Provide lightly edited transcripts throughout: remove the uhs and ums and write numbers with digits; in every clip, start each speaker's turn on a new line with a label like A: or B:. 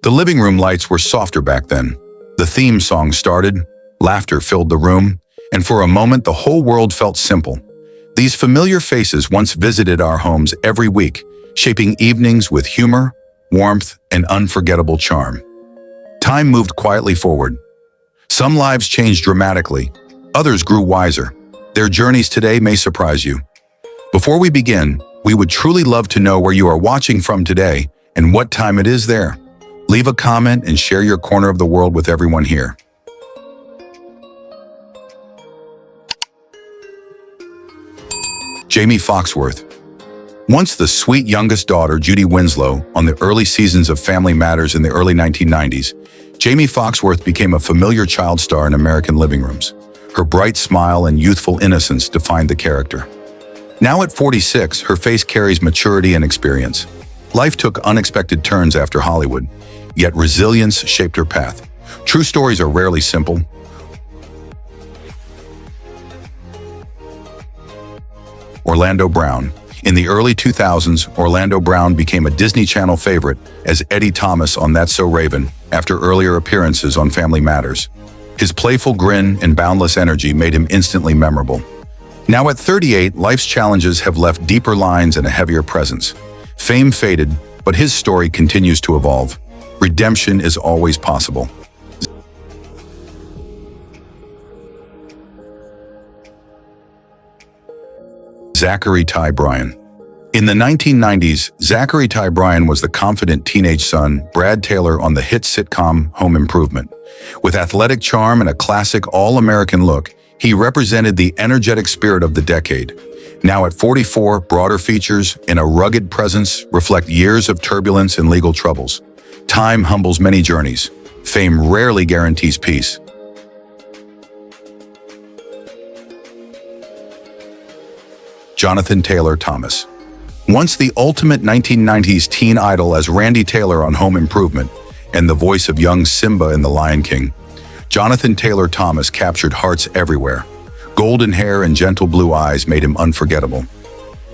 A: The living room lights were softer back then. The theme song started, laughter filled the room, and for a moment the whole world felt simple. These familiar faces once visited our homes every week, shaping evenings with humor, warmth, and unforgettable charm. Time moved quietly forward. Some lives changed dramatically, others grew wiser. Their journeys today may surprise you. Before we begin, we would truly love to know where you are watching from today and what time it is there. Leave a comment and share your corner of the world with everyone here. Jamie Foxworth. Once the sweet youngest daughter, Judy Winslow, on the early seasons of Family Matters in the early 1990s, Jamie Foxworth became a familiar child star in American living rooms. Her bright smile and youthful innocence defined the character. Now at 46, her face carries maturity and experience. Life took unexpected turns after Hollywood, yet resilience shaped her path. True stories are rarely simple. Orlando Brown. In the early 2000s, Orlando Brown became a Disney Channel favorite as Eddie Thomas on That's So Raven after earlier appearances on Family Matters. His playful grin and boundless energy made him instantly memorable. Now at 38, life's challenges have left deeper lines and a heavier presence. Fame faded, but his story continues to evolve. Redemption is always possible. Zachary Ty Bryan. In the 1990s, Zachary Ty Bryan was the confident teenage son, Brad Taylor, on the hit sitcom Home Improvement. With athletic charm and a classic all-American look, he represented the energetic spirit of the decade. Now at 44, broader features and a rugged presence reflect years of turbulence and legal troubles. Time humbles many journeys. Fame rarely guarantees peace. Jonathan Taylor Thomas. Once the ultimate 1990s teen idol as Randy Taylor on Home Improvement and the voice of young Simba in The Lion King, Jonathan Taylor Thomas captured hearts everywhere. Golden hair and gentle blue eyes made him unforgettable.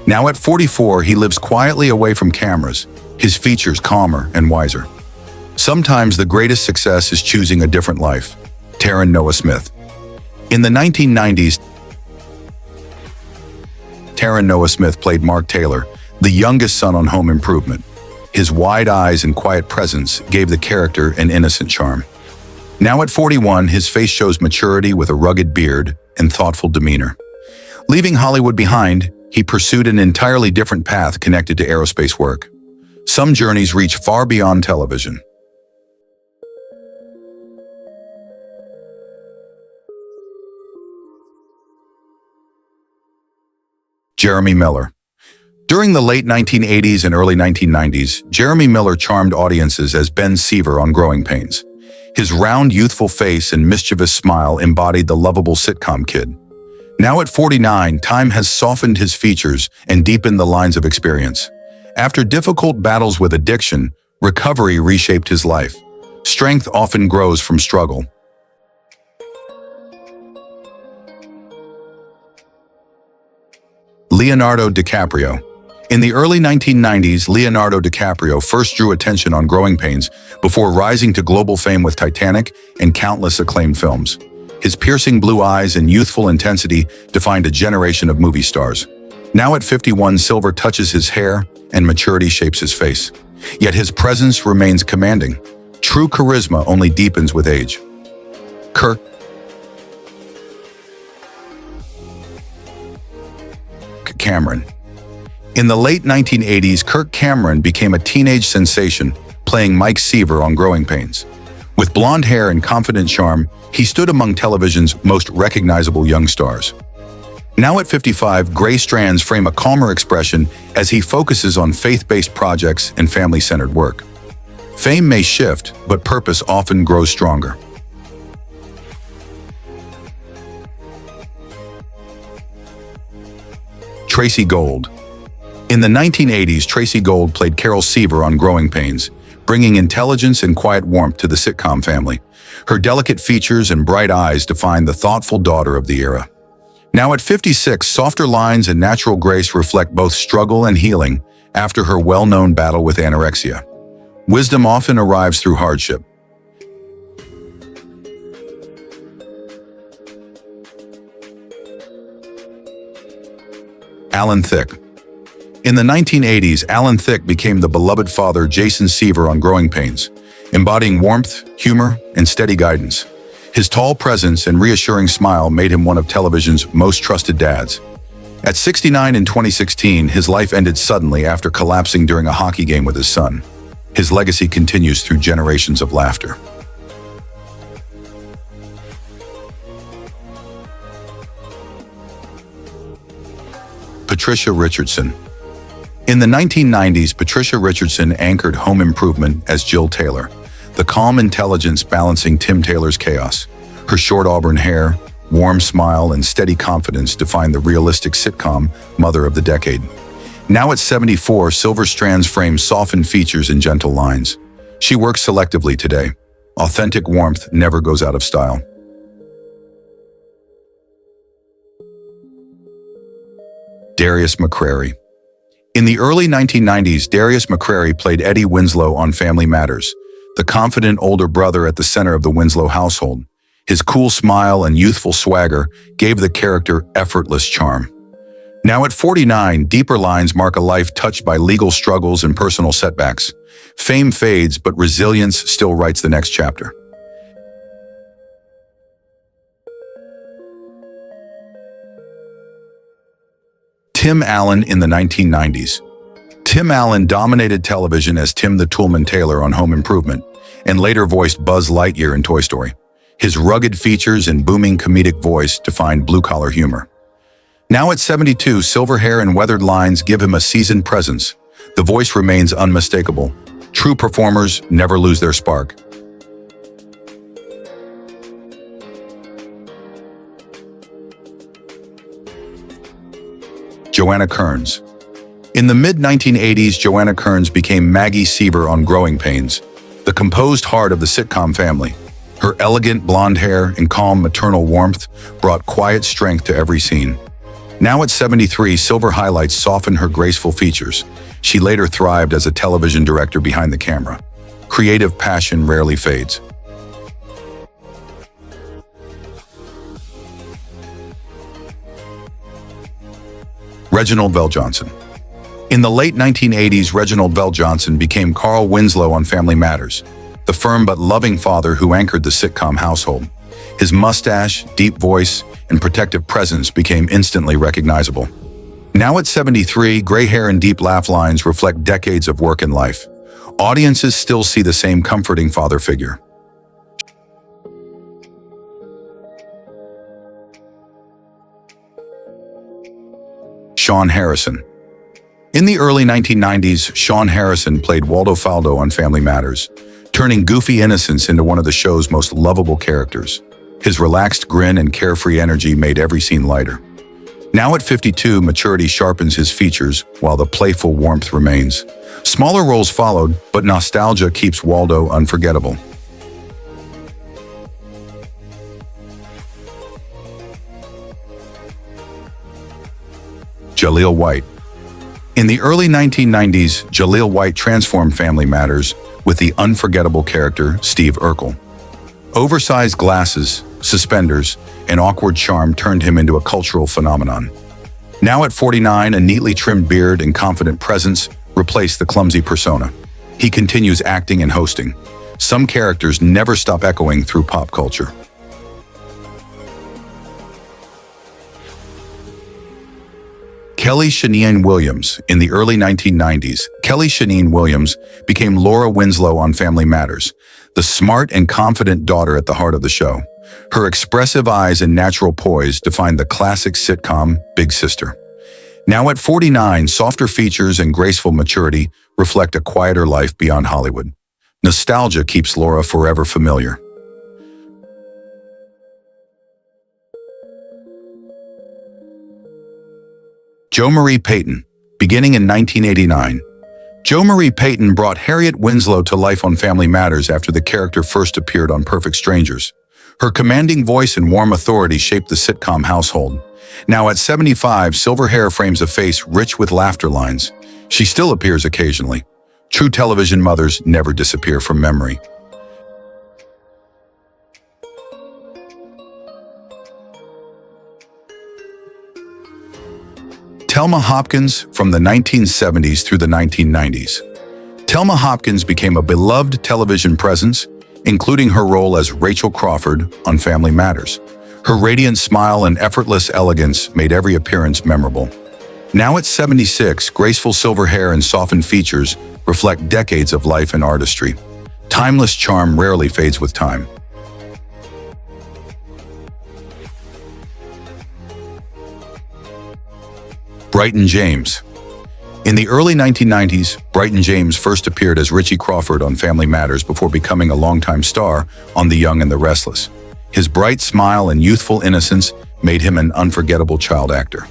A: Now at 44, he lives quietly away from cameras, his features calmer and wiser. Sometimes the greatest success is choosing a different life. Taron Noah Smith. In the 1990s, Taron Noah Smith played Mark Taylor, the youngest son on Home Improvement. His wide eyes and quiet presence gave the character an innocent charm. Now at 41, his face shows maturity with a rugged beard and thoughtful demeanor. Leaving Hollywood behind, he pursued an entirely different path connected to aerospace work. Some journeys reach far beyond television. Jeremy Miller. During the late 1980s and early 1990s, Jeremy Miller charmed audiences as Ben Seaver on Growing Pains. His round, youthful face and mischievous smile embodied the lovable sitcom kid. Now at 49, time has softened his features and deepened the lines of experience. After difficult battles with addiction, recovery reshaped his life. Strength often grows from struggle. Leonardo DiCaprio. In the early 1990s, Leonardo DiCaprio first drew attention on Growing Pains before rising to global fame with Titanic and countless acclaimed films. His piercing blue eyes and youthful intensity defined a generation of movie stars. Now at 51, silver touches his hair and maturity shapes his face. Yet his presence remains commanding. True charisma only deepens with age. Kirk Cameron. In the late 1980s, Kirk Cameron became a teenage sensation, playing Mike Seaver on Growing Pains. With blonde hair and confident charm, he stood among television's most recognizable young stars. Now at 55, gray strands frame a calmer expression as he focuses on faith-based projects and family-centered work. Fame may shift, but purpose often grows stronger. Tracy Gold. In the 1980s, Tracy Gold played Carol Seaver on Growing Pains, bringing intelligence and quiet warmth to the sitcom family. Her delicate features and bright eyes define the thoughtful daughter of the era. Now at 56, softer lines and natural grace reflect both struggle and healing after her well-known battle with anorexia. Wisdom often arrives through hardship. Alan Thicke. In the 1980s, Alan Thicke became the beloved father Jason Seaver on Growing Pains, embodying warmth, humor, and steady guidance. His tall presence and reassuring smile made him one of television's most trusted dads. At 69 in 2016, his life ended suddenly after collapsing during a hockey game with his son. His legacy continues through generations of laughter. Patricia Richardson. In the 1990s, Patricia Richardson anchored Home Improvement as Jill Taylor, the calm intelligence balancing Tim Taylor's chaos. Her short auburn hair, warm smile, and steady confidence defined the realistic sitcom mother of the decade. Now at 74, silver strands frame softened features and gentle lines. She works selectively today. Authentic warmth never goes out of style. Darius McCrary. In the early 1990s, Darius McCrary played Eddie Winslow on Family Matters, the confident older brother at the center of the Winslow household. His cool smile and youthful swagger gave the character effortless charm. Now at 49, deeper lines mark a life touched by legal struggles and personal setbacks. Fame fades, but resilience still writes the next chapter. Tim Allen in the 1990s. Tim Allen dominated television as Tim the Toolman Taylor on Home Improvement, and later voiced Buzz Lightyear in Toy Story. His rugged features and booming comedic voice defined blue-collar humor. Now at 72, silver hair and weathered lines give him a seasoned presence. The voice remains unmistakable. True performers never lose their spark. Joanna Kearns. In the mid-1980s, Joanna Kearns became Maggie Seaver on Growing Pains, the composed heart of the sitcom family. Her elegant blonde hair and calm maternal warmth brought quiet strength to every scene. Now at 73, silver highlights soften her graceful features. She later thrived as a television director behind the camera. Creative passion rarely fades. Reginald VelJohnson. In the late 1980s, Reginald VelJohnson became Carl Winslow on Family Matters, the firm but loving father who anchored the sitcom household. His mustache, deep voice, and protective presence became instantly recognizable. Now at 73, gray hair and deep laugh lines reflect decades of work and life. Audiences still see the same comforting father figure. Sean Harrison. In the early 1990s, Sean Harrison played Waldo Faldo on Family Matters, turning goofy innocence into one of the show's most lovable characters. His relaxed grin and carefree energy made every scene lighter. Now at 52, maturity sharpens his features while the playful warmth remains. Smaller roles followed, but nostalgia keeps Waldo unforgettable. Jaleel White. In the early 1990s, Jaleel White transformed Family Matters with the unforgettable character Steve Urkel. Oversized glasses, suspenders, and awkward charm turned him into a cultural phenomenon. Now at 49, a neatly trimmed beard and confident presence replaced the clumsy persona. He continues acting and hosting. Some characters never stop echoing through pop culture. Kelly Shaniane Williams. In the early 1990s, Kelly Shaniane Williams became Laura Winslow on Family Matters, the smart and confident daughter at the heart of the show. Her expressive eyes and natural poise defined the classic sitcom Big Sister. Now at 49, softer features and graceful maturity reflect a quieter life beyond Hollywood. Nostalgia keeps Laura forever familiar. Jo Marie Payton. Beginning in 1989, Jo Marie Payton brought Harriet Winslow to life on Family Matters after the character first appeared on Perfect Strangers. Her commanding voice and warm authority shaped the sitcom household. Now at 75, silver hair frames a face rich with laughter lines. She still appears occasionally. True television mothers never disappear from memory. Thelma Hopkins from the 1970s through the 1990s. Thelma Hopkins became a beloved television presence, including her role as Rachel Crawford on Family Matters. Her radiant smile and effortless elegance made every appearance memorable. Now at 76, graceful silver hair and softened features reflect decades of life and artistry. Timeless charm rarely fades with time. Bryton James. In the early 1990s, Bryton James first appeared as Richie Crawford on Family Matters before becoming a longtime star on The Young and the Restless. His bright smile and youthful innocence made him an unforgettable child actor.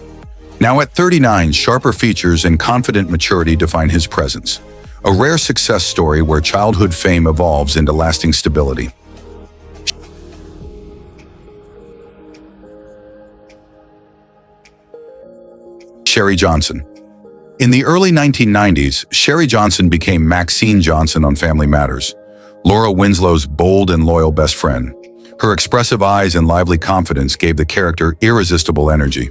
A: Now at 39, sharper features and confident maturity define his presence. A rare success story where childhood fame evolves into lasting stability. Sherry Johnson. In the early 1990s, Sherry Johnson became Maxine Johnson on Family Matters, Laura Winslow's bold and loyal best friend. Her expressive eyes and lively confidence gave the character irresistible energy.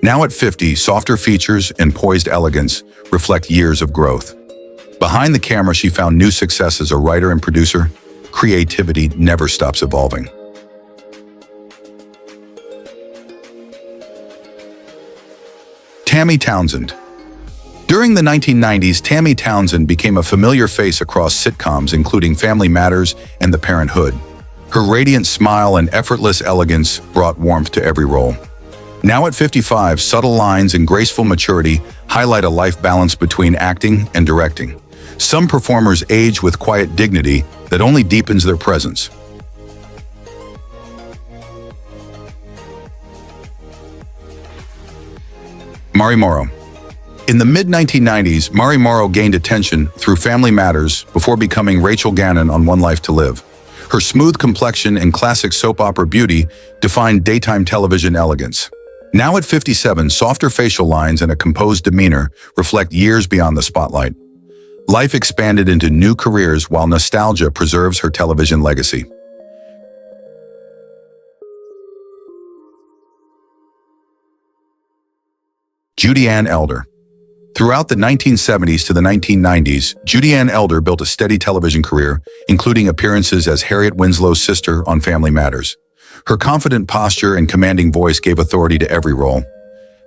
A: Now at 50, softer features and poised elegance reflect years of growth. Behind the camera, she found new success as a writer and producer. Creativity never stops evolving. Tammy Townsend. During the 1990s, Tammy Townsend became a familiar face across sitcoms including Family Matters and The Parenthood. Her radiant smile and effortless elegance brought warmth to every role. Now at 55, subtle lines and graceful maturity highlight a life balance between acting and directing. Some performers age with quiet dignity that only deepens their presence. Mari Morrow. In the mid-1990s, Mari Morrow gained attention through Family Matters before becoming Rachel Gannon on One Life to Live. Her smooth complexion and classic soap opera beauty defined daytime television elegance. Now at 57, softer facial lines and a composed demeanor reflect years beyond the spotlight. Life expanded into new careers while nostalgia preserves her television legacy. Judy Ann Elder. Throughout the 1970s to the 1990s, Judy Ann Elder built a steady television career, including appearances as Harriet Winslow's sister on Family Matters. Her confident posture and commanding voice gave authority to every role.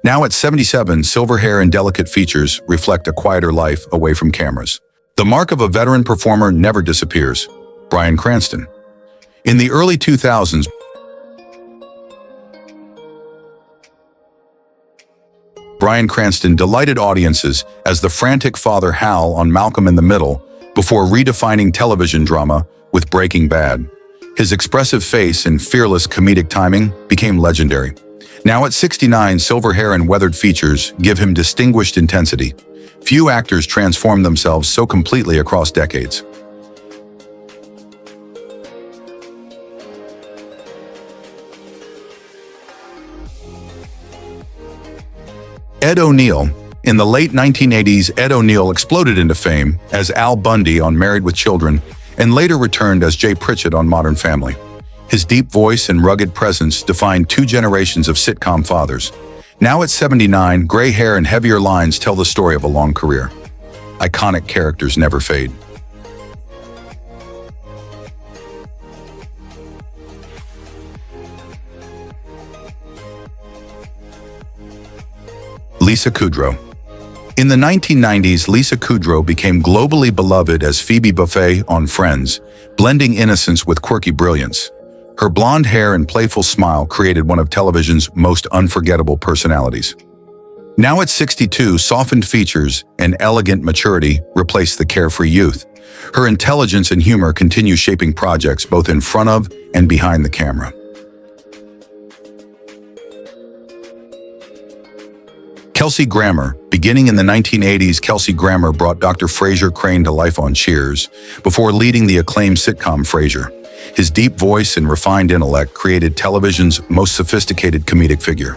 A: Now at 77, silver hair and delicate features reflect a quieter life away from cameras. The mark of a veteran performer never disappears. Bryan Cranston. In the early 2000s, Bryan Cranston delighted audiences as the frantic father Hal on Malcolm in the Middle before redefining television drama with Breaking Bad. His expressive face and fearless comedic timing became legendary. Now at 69, silver hair and weathered features give him distinguished intensity. Few actors transform themselves so completely across decades. Ed O'Neill. In the late 1980s, Ed O'Neill exploded into fame as Al Bundy on Married with Children and later returned as Jay Pritchett on Modern Family. His deep voice and rugged presence defined two generations of sitcom fathers. Now at 79, gray hair and heavier lines tell the story of a long career. Iconic characters never fade. Lisa Kudrow. In the 1990s, Lisa Kudrow became globally beloved as Phoebe Buffay on Friends, blending innocence with quirky brilliance. Her blonde hair and playful smile created one of television's most unforgettable personalities. Now at 62, softened features and elegant maturity replace the carefree youth. Her intelligence and humor continue shaping projects both in front of and behind the camera. Kelsey Grammer. Beginning in the 1980s, Kelsey Grammer brought Dr. Frasier Crane to life on Cheers, before leading the acclaimed sitcom Frasier. His deep voice and refined intellect created television's most sophisticated comedic figure.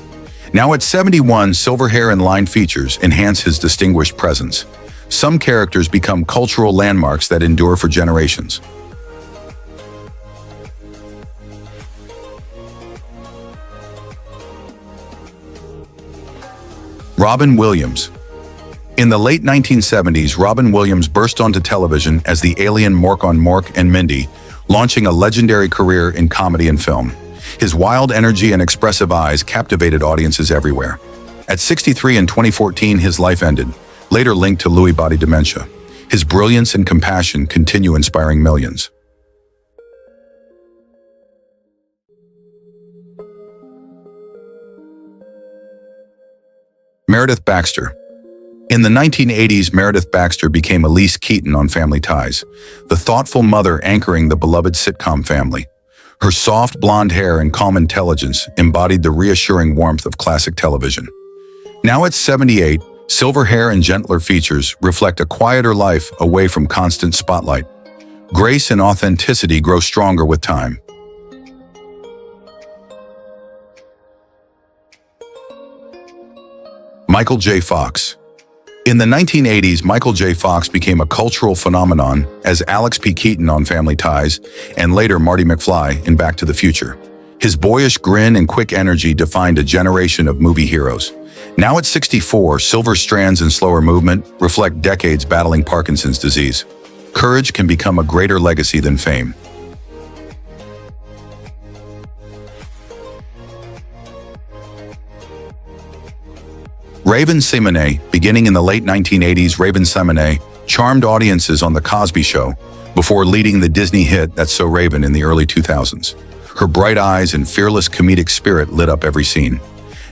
A: Now at 71, silver hair and line features enhance his distinguished presence. Some characters become cultural landmarks that endure for generations. Robin Williams. In the late 1970s, Robin Williams burst onto television as the alien Mork on Mork and Mindy, launching a legendary career in comedy and film. His wild energy and expressive eyes captivated audiences everywhere. At 63 in 2014, his life ended, later linked to Lewy body dementia. His brilliance and compassion continue inspiring millions. Meredith Baxter. In the 1980s, Meredith Baxter became Elise Keaton on Family Ties, the thoughtful mother anchoring the beloved sitcom family. Her soft blonde hair and calm intelligence embodied the reassuring warmth of classic television. Now at 78, silver hair and gentler features reflect a quieter life away from constant spotlight. Grace and authenticity grow stronger with time. Michael J. Fox. In the 1980s, Michael J. Fox became a cultural phenomenon as Alex P. Keaton on Family Ties and later Marty McFly in Back to the Future. His boyish grin and quick energy defined a generation of movie heroes. Now at 64, silver strands and slower movement reflect decades battling Parkinson's disease. Courage can become a greater legacy than fame. Raven-Symoné. Beginning in the late 1980s, Raven-Symoné charmed audiences on The Cosby Show before leading the Disney hit That's So Raven in the early 2000s. Her bright eyes and fearless comedic spirit lit up every scene.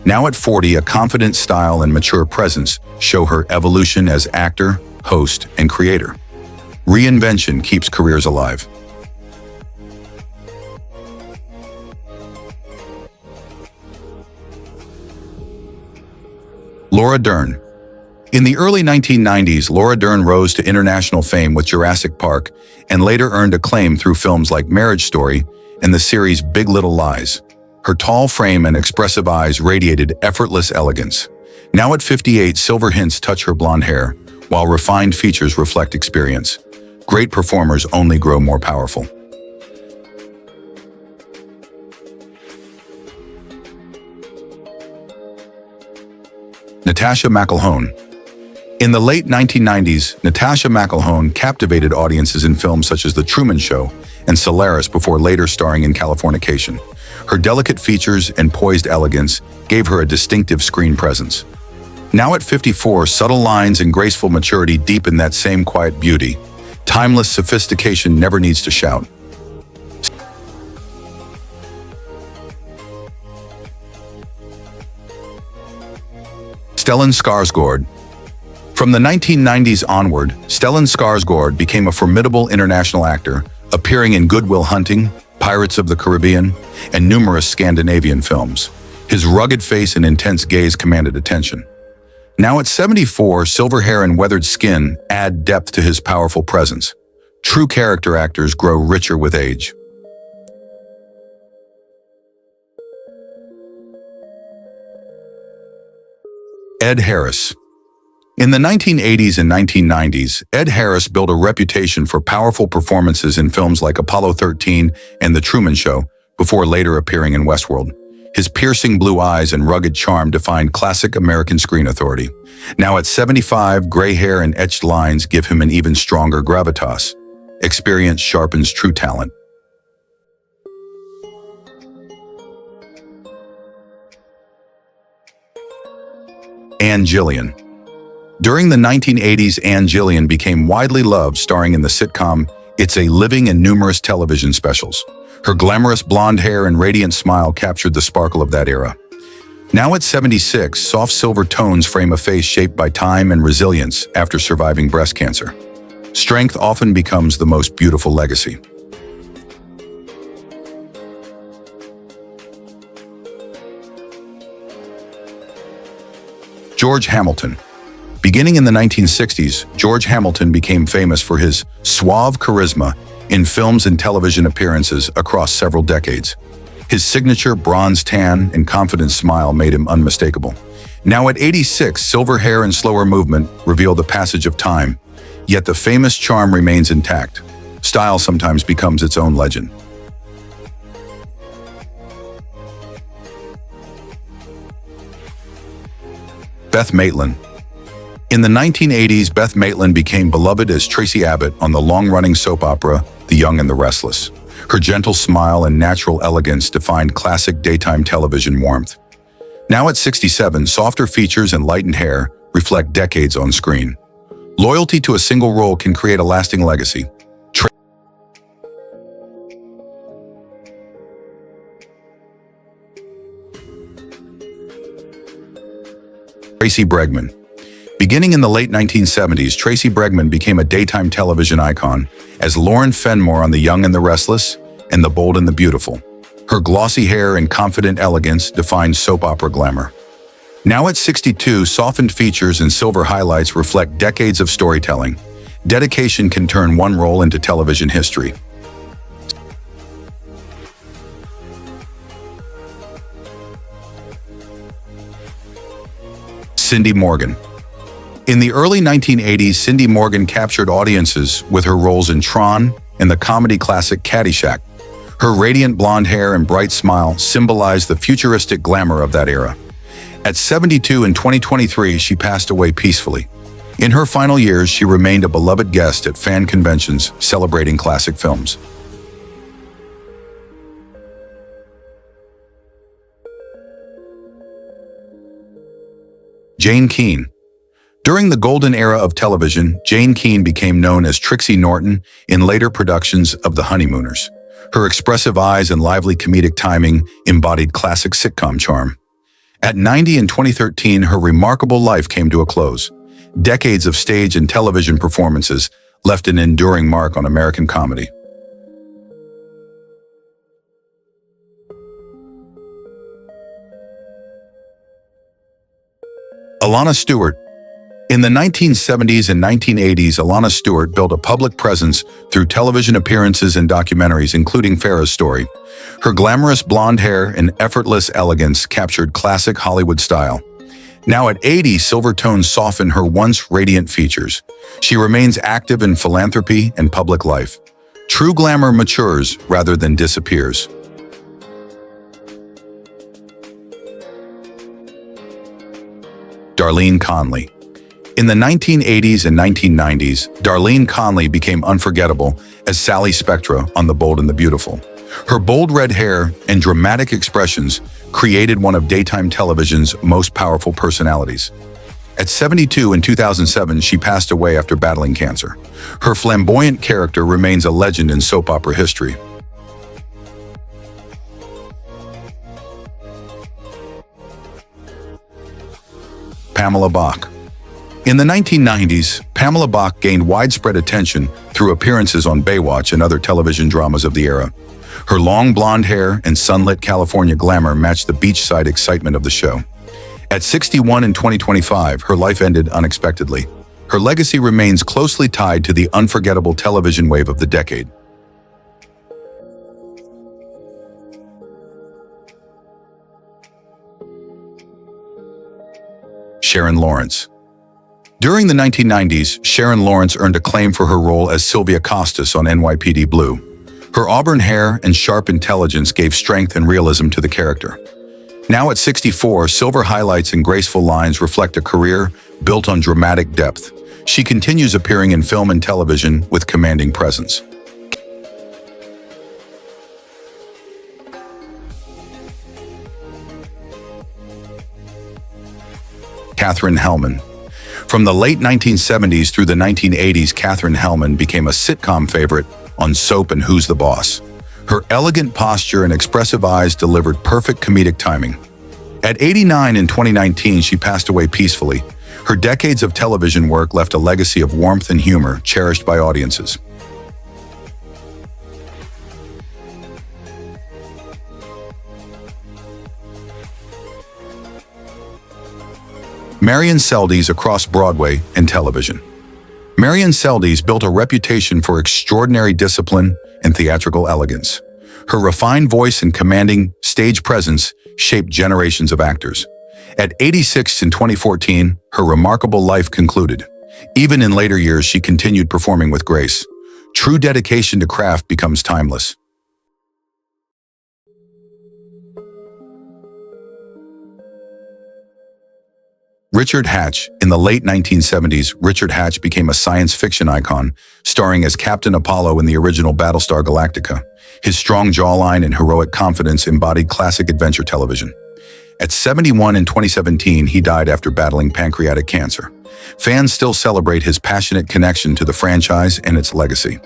A: Now at 40, a confident style and mature presence show her evolution as actor, host, and creator. Reinvention keeps careers alive. Laura Dern. In the early 1990s, Laura Dern rose to international fame with Jurassic Park and later earned acclaim through films like Marriage Story and the series Big Little Lies. Her tall frame and expressive eyes radiated effortless elegance. Now at 58, silver hints touch her blonde hair, while refined features reflect experience. Great performers only grow more powerful. Natasha McElhone. In the late 1990s, Natasha McElhone captivated audiences in films such as The Truman Show and Solaris before later starring in Californication. Her delicate features and poised elegance gave her a distinctive screen presence. Now at 54, subtle lines and graceful maturity deepen that same quiet beauty. Timeless sophistication never needs to shout. Stellan Skarsgård. From the 1990s onward, Stellan Skarsgård became a formidable international actor, appearing in Good Will Hunting, Pirates of the Caribbean, and numerous Scandinavian films. His rugged face and intense gaze commanded attention. Now at 74, silver hair and weathered skin add depth to his powerful presence. True character actors grow richer with age. Ed Harris. In the 1980s and 1990s, Ed Harris built a reputation for powerful performances in films like Apollo 13 and The Truman Show, before later appearing in Westworld. His piercing blue eyes and rugged charm defined classic American screen authority. Now at 75, gray hair and etched lines give him an even stronger gravitas. Experience sharpens true talent. Ann Gillian. During the 1980s, Ann Gillian became widely loved, starring in the sitcom It's a Living and numerous television specials. Her glamorous blonde hair and radiant smile captured the sparkle of that era. Now at 76, soft silver tones frame a face shaped by time and resilience after surviving breast cancer. Strength often becomes the most beautiful legacy. George Hamilton. Beginning in the 1960s, George Hamilton became famous for his suave charisma in films and television appearances across several decades. His signature bronze tan and confident smile made him unmistakable. Now at 86, silver hair and slower movement reveal the passage of time, yet the famous charm remains intact. Style sometimes becomes its own legend. Beth Maitland. In the 1980s, Beth Maitland became beloved as Tracy Abbott on the long-running soap opera The Young and the Restless. Her gentle smile and natural elegance defined classic daytime television warmth. Now at 67, softer features and lightened hair reflect decades on screen. Loyalty to a single role can create a lasting legacy. Tracy Bregman. Beginning in the late 1970s, Tracy Bregman became a daytime television icon as Lauren Fenmore on The Young and the Restless and The Bold and the Beautiful. Her glossy hair and confident elegance defined soap opera glamour. Now at 62, softened features and silver highlights reflect decades of storytelling. Dedication can turn one role into television history. Cindy Morgan. In the early 1980s, Cindy Morgan captured audiences with her roles in Tron and the comedy classic Caddyshack. Her radiant blonde hair and bright smile symbolized the futuristic glamour of that era. At 72 in 2023, she passed away peacefully. In her final years, she remained a beloved guest at fan conventions celebrating classic films. Jane Keane. During the golden era of television, Jane Keane became known as Trixie Norton in later productions of The Honeymooners. Her expressive eyes and lively comedic timing embodied classic sitcom charm. At 90 in 2013, her remarkable life came to a close. Decades of stage and television performances left an enduring mark on American comedy. Alana Stewart. In the 1970s and 1980s, Alana Stewart built a public presence through television appearances and documentaries, including Farrah's Story. Her glamorous blonde hair and effortless elegance captured classic Hollywood style. Now at 80, silver tones soften her once radiant features. She remains active in philanthropy and public life. True glamour matures rather than disappears. Darlene Conley. In the 1980s and 1990s, Darlene Conley became unforgettable as Sally Spectra on The Bold and the Beautiful. Her bold red hair and dramatic expressions created one of daytime television's most powerful personalities. At 72 in 2007, she passed away after battling cancer. Her flamboyant character remains a legend in soap opera history. Pamela Bach. In the 1990s, Pamela Bach gained widespread attention through appearances on Baywatch and other television dramas of the era. Her long blonde hair and sunlit California glamour matched the beachside excitement of the show. At 61 in 2025, her life ended unexpectedly. Her legacy remains closely tied to the unforgettable television wave of the decade. Sharon Lawrence. During the 1990s, Sharon Lawrence earned acclaim for her role as Sylvia Costas on NYPD Blue. Her auburn hair and sharp intelligence gave strength and realism to the character. Now at 64, silver highlights and graceful lines reflect a career built on dramatic depth. She continues appearing in film and television with commanding presence. Katherine Hellman. From the late 1970s through the 1980s, Katherine Hellman became a sitcom favorite on Soap and Who's the Boss. Her elegant posture and expressive eyes delivered perfect comedic timing. At 89 in 2019, she passed away peacefully. Her decades of television work left a legacy of warmth and humor cherished by audiences. Marion Seldes across Broadway and television. Marion Seldes built a reputation for extraordinary discipline and theatrical elegance. Her refined voice and commanding stage presence shaped generations of actors. At 86 in 2014, her remarkable life concluded. Even in later years, she continued performing with grace. True dedication to craft becomes timeless. Richard Hatch. In the late 1970s, Richard Hatch became a science fiction icon, starring as Captain Apollo in the original Battlestar Galactica. His strong jawline and heroic confidence embodied classic adventure television. At 71 in 2017, he died after battling pancreatic cancer. Fans still celebrate his passionate connection to the franchise and its legacy.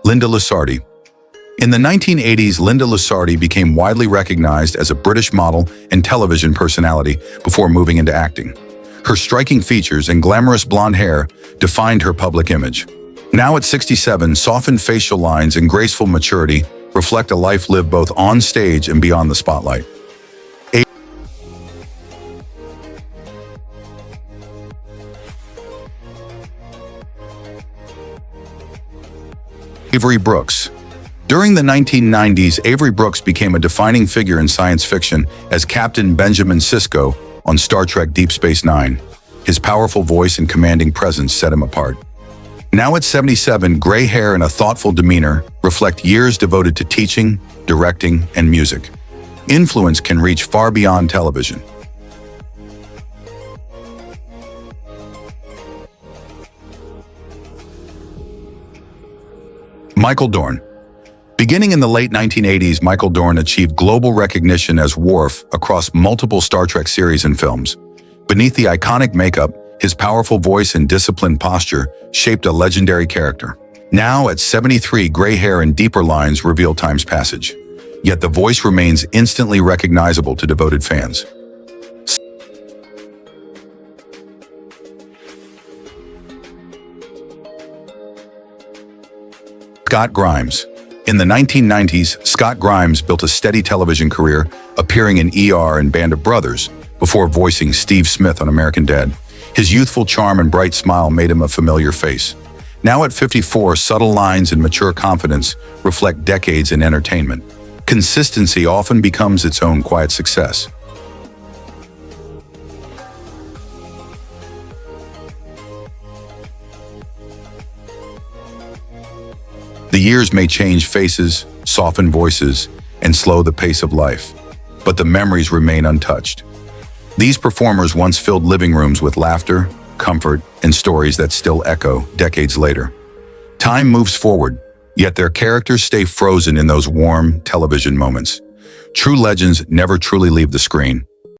A: Linda Lusardi. In the 1980s, Linda Lusardi became widely recognized as a British model and television personality before moving into acting. Her striking features and glamorous blonde hair defined her public image. Now at 67, softened facial lines and graceful maturity reflect a life lived both on stage and beyond the spotlight. Avery Brooks. During the 1990s, Avery Brooks became a defining figure in science fiction as Captain Benjamin Sisko on Star Trek Deep Space Nine. His powerful voice and commanding presence set him apart. Now at 77, gray hair and a thoughtful demeanor reflect years devoted to teaching, directing, and music. Influence can reach far beyond television. Michael Dorn. Beginning in the late 1980s, Michael Dorn achieved global recognition as Worf across multiple Star Trek series and films. Beneath the iconic makeup, his powerful voice and disciplined posture shaped a legendary character. Now at 73, gray hair and deeper lines reveal time's passage. Yet the voice remains instantly recognizable to devoted fans. Scott Grimes. In the 1990s, Scott Grimes built a steady television career, appearing in ER and Band of Brothers, before voicing Steve Smith on American Dad. His youthful charm and bright smile made him a familiar face. Now at 54, subtle lines and mature confidence reflect decades in entertainment. Consistency often becomes its own quiet success. The years may change faces, soften voices, and slow the pace of life, but the memories remain untouched. These performers once filled living rooms with laughter, comfort, and stories that still echo decades later. Time moves forward, yet their characters stay frozen in those warm television moments. True legends never truly leave the screen.